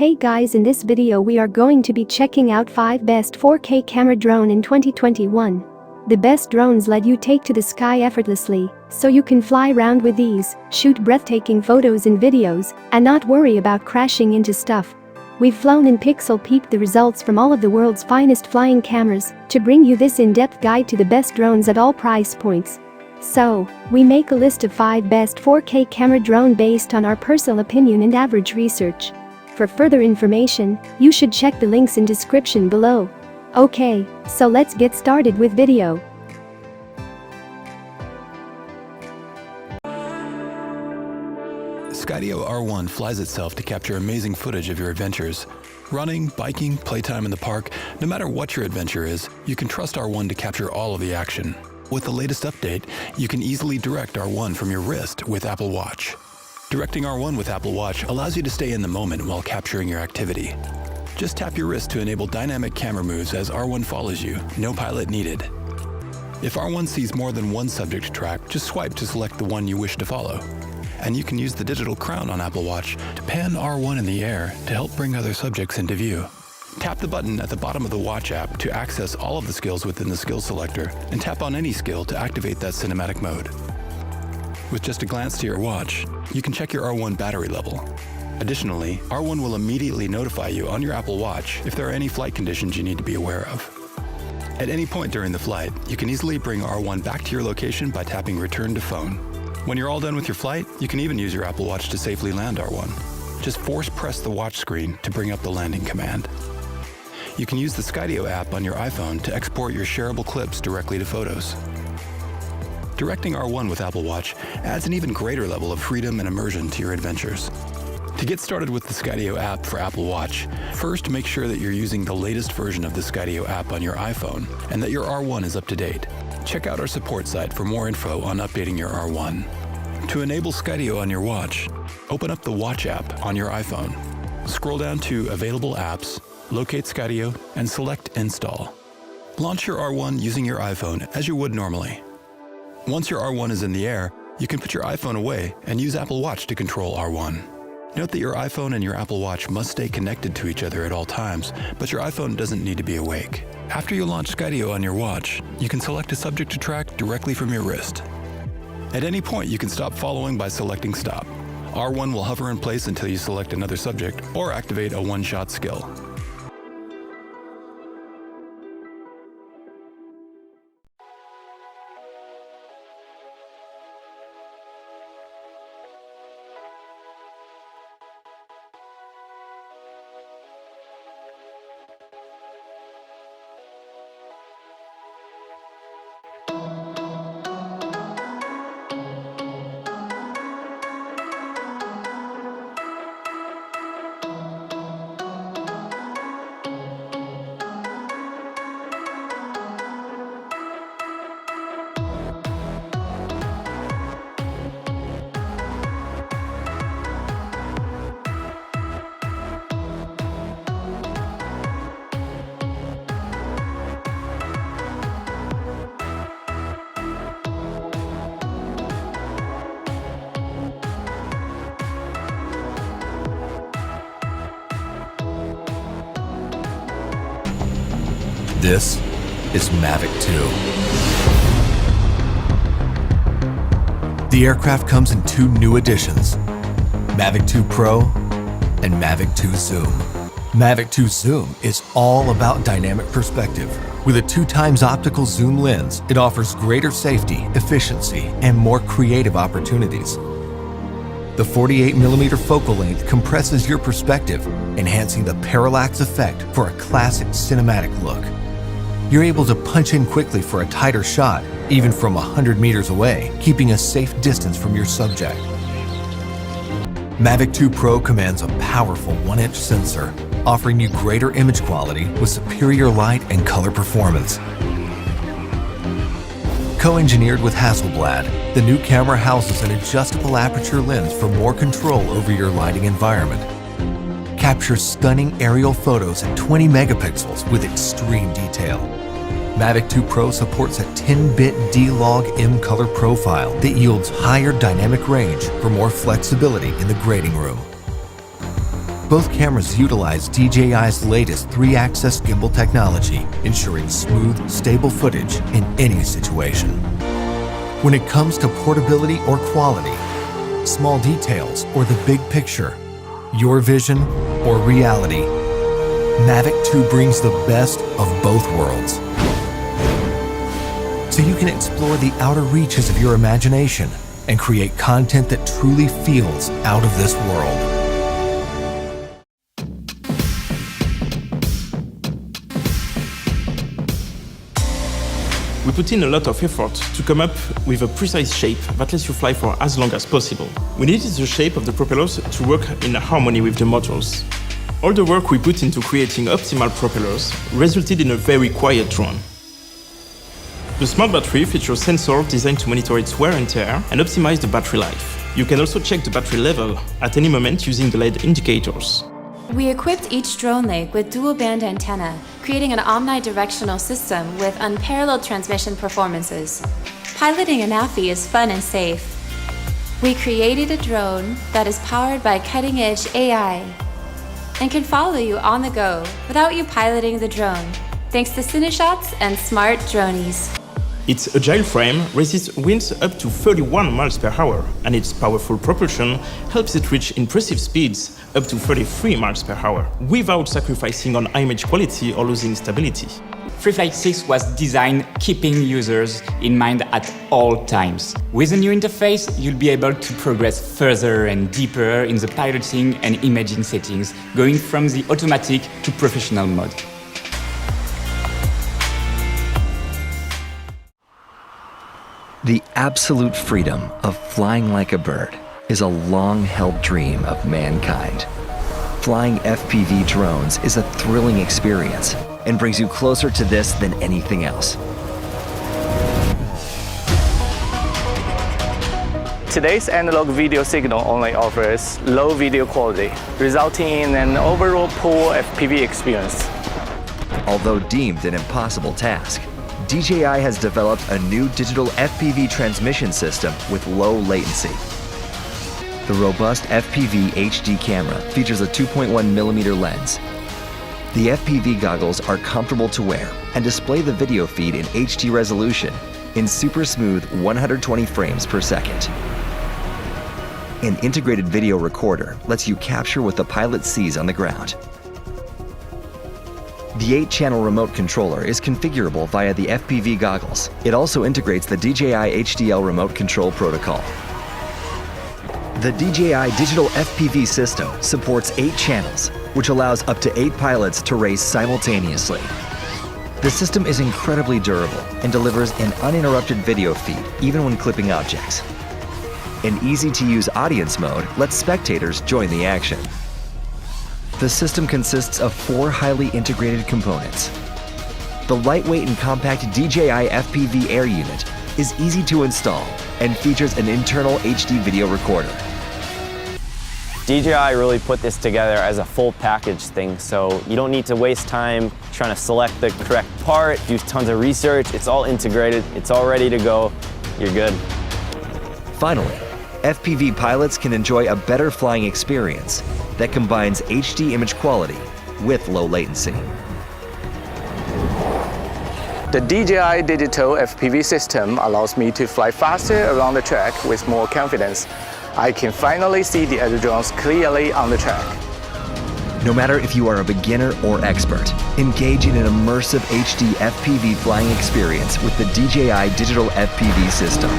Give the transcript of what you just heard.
Hey guys, in this video we are going to be checking out 5 best 4K camera drone in 2021. The best drones let you take to the sky effortlessly, so you can fly around with ease, shoot breathtaking photos and videos, and not worry about crashing into stuff. We've flown and pixel peeped the results from all of the world's finest flying cameras to bring you this in-depth guide to the best drones at all price points. So, we make a list of 5 best 4K camera drone based on our personal opinion and average research. For further information, you should check the links in description below. Okay, so let's get started with video. Skydio R1 flies itself to capture amazing footage of your adventures. Running, biking, playtime in the park, no matter what your adventure is, you can trust R1 to capture all of the action. With the latest update, you can easily direct R1 from your wrist with Apple Watch. Directing R1 with Apple Watch allows you to stay in the moment while capturing your activity. Just tap your wrist to enable dynamic camera moves as R1 follows you, no pilot needed. If R1 sees more than one subject to track, just swipe to select the one you wish to follow. And you can use the digital crown on Apple Watch to pan R1 in the air to help bring other subjects into view. Tap the button at the bottom of the Watch app to access all of the skills within the skill selector, and tap on any skill to activate that cinematic mode. With just a glance to your watch, you can check your R1 battery level. Additionally, R1 will immediately notify you on your Apple Watch if there are any flight conditions you need to be aware of. At any point during the flight, you can easily bring R1 back to your location by tapping Return to Phone. When you're all done with your flight, you can even use your Apple Watch to safely land R1. Just force press the watch screen to bring up the landing command. You can use the Skydio app on your iPhone to export your shareable clips directly to Photos. Directing R1 with Apple Watch adds an even greater level of freedom and immersion to your adventures. To get started with the Skydio app for Apple Watch, first make sure that you're using the latest version of the Skydio app on your iPhone and that your R1 is up to date. Check out our support site for more info on updating your R1. To enable Skydio on your watch, open up the Watch app on your iPhone. Scroll down to Available Apps, locate Skydio, and select Install. Launch your R1 using your iPhone as you would normally. Once your R1 is in the air, you can put your iPhone away and use Apple Watch to control R1. Note that your iPhone and your Apple Watch must stay connected to each other at all times, but your iPhone doesn't need to be awake. After you launch Skydio on your watch, you can select a subject to track directly from your wrist. At any point, you can stop following by selecting Stop. R1 will hover in place until you select another subject or activate a one-shot skill. This is Mavic 2. The aircraft comes in 2 new editions, Mavic 2 Pro and Mavic 2 Zoom. Mavic 2 Zoom is all about dynamic perspective. With a 2x optical zoom lens, it offers greater safety, efficiency, and more creative opportunities. The 48mm focal length compresses your perspective, enhancing the parallax effect for a classic cinematic look. You're able to punch in quickly for a tighter shot, even from 100 meters away, keeping a safe distance from your subject. Mavic 2 Pro commands a powerful 1-inch sensor, offering you greater image quality with superior light and color performance. Co-engineered with Hasselblad, the new camera houses an adjustable aperture lens for more control over your lighting environment. Capture stunning aerial photos at 20 megapixels with extreme detail. Mavic 2 Pro supports a 10-bit D-Log M color profile that yields higher dynamic range for more flexibility in the grading room. Both cameras utilize DJI's latest 3-axis gimbal technology, ensuring smooth, stable footage in any situation. When it comes to portability or quality, small details or the big picture, your vision or reality, Mavic 2 brings the best of both worlds. So you can explore the outer reaches of your imagination and create content that truly feels out of this world. We put in a lot of effort to come up with a precise shape that lets you fly for as long as possible. We needed the shape of the propellers to work in harmony with the motors. All the work we put into creating optimal propellers resulted in a very quiet drone. The smart battery features sensors designed to monitor its wear and tear and optimize the battery life. You can also check the battery level at any moment using the LED indicators. We equipped each drone leg with dual-band antenna, creating an omnidirectional system with unparalleled transmission performances. Piloting a NAFI is fun and safe. We created a drone that is powered by cutting-edge AI and can follow you on the go without you piloting the drone, thanks to CineShots and smart dronies. Its agile frame resists winds up to 31 miles per hour, and its powerful propulsion helps it reach impressive speeds up to 33 miles per hour, without sacrificing on image quality or losing stability. FreeFlight 6 was designed keeping users in mind at all times. With a new interface, you'll be able to progress further and deeper in the piloting and imaging settings, going from the automatic to professional mode. The absolute freedom of flying like a bird is a long-held dream of mankind. Flying FPV drones is a thrilling experience and brings you closer to this than anything else. Today's analog video signal only offers low video quality, resulting in an overall poor FPV experience. Although deemed an impossible task, DJI has developed a new digital FPV transmission system with low latency. The robust FPV HD camera features a 2.1mm lens. The FPV goggles are comfortable to wear and display the video feed in HD resolution in super smooth 120 frames per second. An integrated video recorder lets you capture what the pilot sees on the ground. The 8-channel remote controller is configurable via the FPV goggles. It also integrates the DJI HDL remote control protocol. The DJI digital FPV system supports 8 channels, which allows up to 8 pilots to race simultaneously. The system is incredibly durable and delivers an uninterrupted video feed even when clipping objects. An easy-to-use audience mode lets spectators join the action. The system consists of 4 highly integrated components. The lightweight and compact DJI FPV Air unit is easy to install and features an internal HD video recorder. DJI really put this together as a full package thing, so you don't need to waste time trying to select the correct part, do tons of research. It's all integrated, it's all ready to go, you're good. Finally, FPV pilots can enjoy a better flying experience that combines HD image quality with low latency. The DJI digital FPV system allows me to fly faster around the track with more confidence. I can finally see the other drones clearly on the track. No matter if you are a beginner or expert, engage in an immersive HD FPV flying experience with the DJI digital FPV system.